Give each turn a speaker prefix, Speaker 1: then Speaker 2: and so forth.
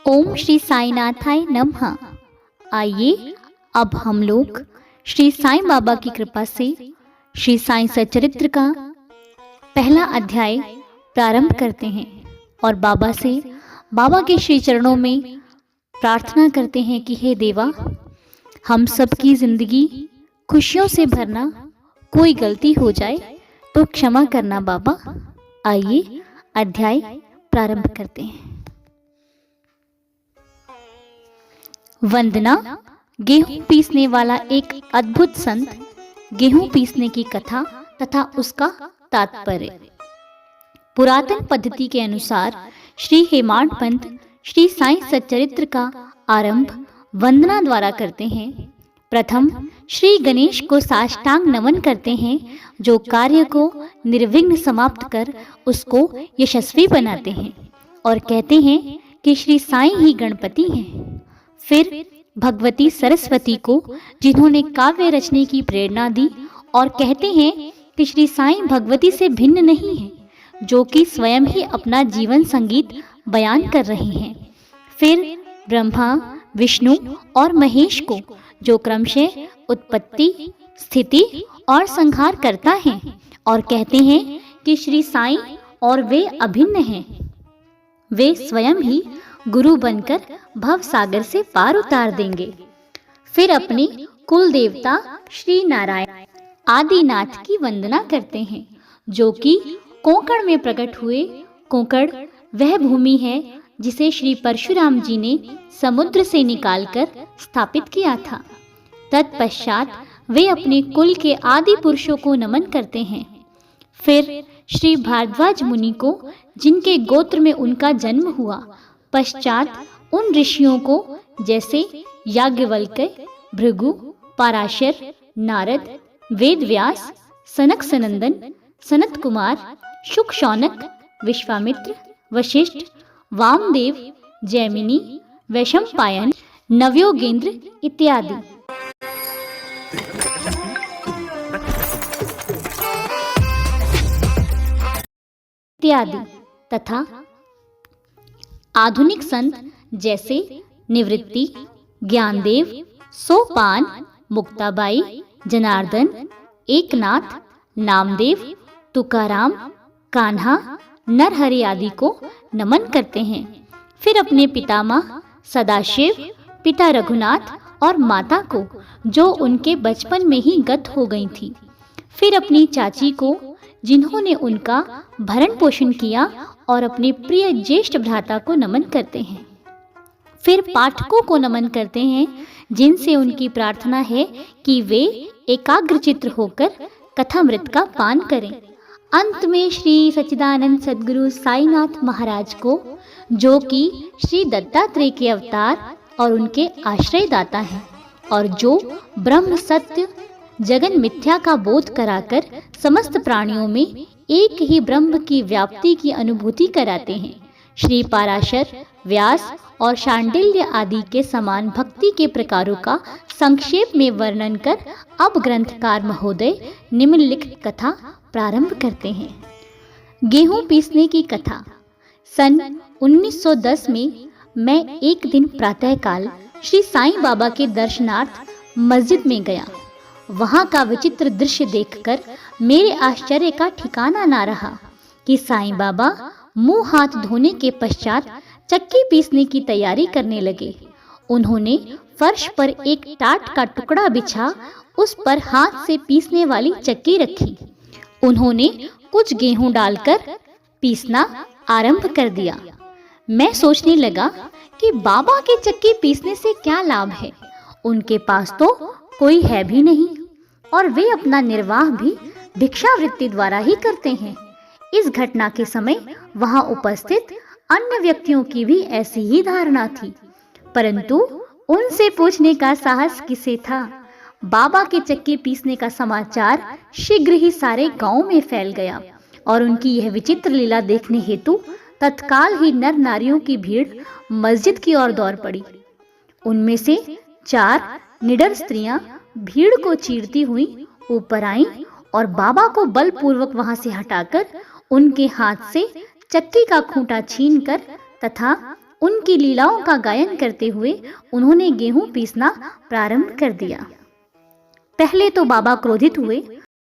Speaker 1: ओम श्री साईनाथाय नमः। आइए अब हम लोग श्री साईं बाबा की कृपा से श्री साईं सच्चरित्र का पहला अध्याय प्रारंभ करते हैं और बाबा के श्री चरणों में प्रार्थना करते हैं कि हे देवा, हम सबकी जिंदगी खुशियों से भरना, कोई गलती हो जाए तो क्षमा करना बाबा। आइए अध्याय प्रारंभ करते हैं। वंदना, गेहूं पीसने वाला एक अद्भुत संत, गेहूं पीसने की कथा तथा उसका तात्पर्य। पुरातन पद्धति के अनुसार श्री हेमाड पंत श्री साईं सच्चरित्र का आरंभ वंदना द्वारा करते हैं। प्रथम श्री गणेश को साष्टांग नमन करते हैं, जो कार्य को निर्विघ्न समाप्त कर उसको यशस्वी बनाते हैं, और कहते हैं कि श्री साईं ही गणपति हैं। फिर भगवती सरस्वती को, जिन्होंने काव्य रचने की प्रेरणा दी, और कहते हैं कि श्री साईं भगवती से भिन्न नहीं है, जो कि स्वयं ही अपना जीवन संगीत बयान कर रहे हैं। फिर ब्रह्मा, विष्णु और महेश को, जो क्रमशः उत्पत्ति, स्थिति और संहार करता है, और कहते हैं कि श्री साईं और वे अभिन्न हैं। वे स्वयं ही गुरु बनकर भव सागर से पार उतार देंगे। फिर अपने कुल देवता श्री नारायण आदिनाथ की वंदना करते हैं, जो कि कोंकण में प्रकट हुए। कोंकण वह भूमि है जिसे श्री परशुराम जी ने समुद्र से निकालकर स्थापित किया था। तत्पश्चात वे अपने कुल के आदि पुरुषों को नमन करते हैं। फिर श्री भारद्वाज मुनि को, जिनके गोत्र में उनका जन्म हुआ, पश्चात उन ऋषियों को, जैसे याज्ञवल्क्य, भृगु, पराशर, नारद, वेदव्यास, सनक सनंदन, सनत कुमार, शुक शौनक, विश्वामित्र, वशिष्ठ, वामदेव, जैमिनी, वैशंपायन, नवयोगेंद्र इत्यादि तथा आधुनिक संत जैसे निवृत्ति, ज्ञानदेव, सोपान, मुक्ताबाई, जनार्दन, एकनाथ, नामदेव, तुकाराम, कान्हा, नरहरि आदि को नमन करते हैं। फिर अपने पितामह सदाशिव, पिता रघुनाथ और माता को, जो उनके बचपन में ही गत हो गई थी। फिर अपनी चाची को, जिन्होंने उनका भरण पोषण किया, और अपने प्रिय ज्येष्ठ भ्राता को नमन करते हैं। फिर पाठकों को नमन करते हैं, जिनसे उनकी प्रार्थना है कि वे एकाग्रचित्त होकर कथामृत का पान करें। अंत में श्री सच्चिदानंद सद्गुरु साईनाथ महाराज को, जो कि श्री दत्तात्रेय के अवतार और उनके आश्रयदाता हैं, और जो ब्रह्म सत्य जगन मिथ्या का बोध कराकर समस्त प्राणियों में एक ही ब्रह्म की व्याप्ति की अनुभूति कराते हैं, श्री पाराशर, व्यास और शांडिल्य आदि के समान भक्ति के प्रकारों का संक्षेप में वर्णन कर अब ग्रंथकार महोदय निम्नलिखित कथा प्रारंभ करते हैं। गेहूं पीसने की कथा। सन 1910 में मैं एक दिन प्रातःकाल श्री साईं बाबा के दर्शनार्थ मस्जिद में गया। वहां का विचित्र दृश्य देखकर मेरे आश्चर्य का ठिकाना ना रहा कि साईं बाबा मुंह हाथ धोने के पश्चात चक्की पीसने की तैयारी करने लगे। उन्होंने फर्श पर एक टाट का टुकड़ा बिछा उस पर हाथ से पीसने वाली चक्की रखी। उन्होंने कुछ गेहूं डालकर पीसना आरंभ कर दिया। मैं सोचने लगा कि बाबा के चक्की पीसने से क्या लाभ है। उनके पास तो कोई है भी नहीं, और वे अपना निर्वाह भी भिक्षावृत्ति द्वारा ही करते हैं। इस घटना के समय वहां उपस्थित अन्य व्यक्तियों की भी ऐसी ही धारणा थी, परंतु उनसे पूछने का साहस किसे था। बाबा के चक्की पीसने का समाचार शीघ्र ही सारे गांव में फैल गया, और उनकी यह विचित्र लीला देखने हेतु तत्काल ही नर नारियों की भीड़ मस्जिद की ओर दौड़ पड़ी। उनमें से 4 निडर स्त्रियां भीड़ को चीरती हुई ऊपर आईं और बाबा को बलपूर्वक वहां से हटाकर उनके हाथ से चक्की का खूंटा छीनकर तथा उनकी लीलाओं का गायन करते हुए उन्होंने गेहूं पीसना प्रारंभ कर दिया। पहले तो बाबा क्रोधित हुए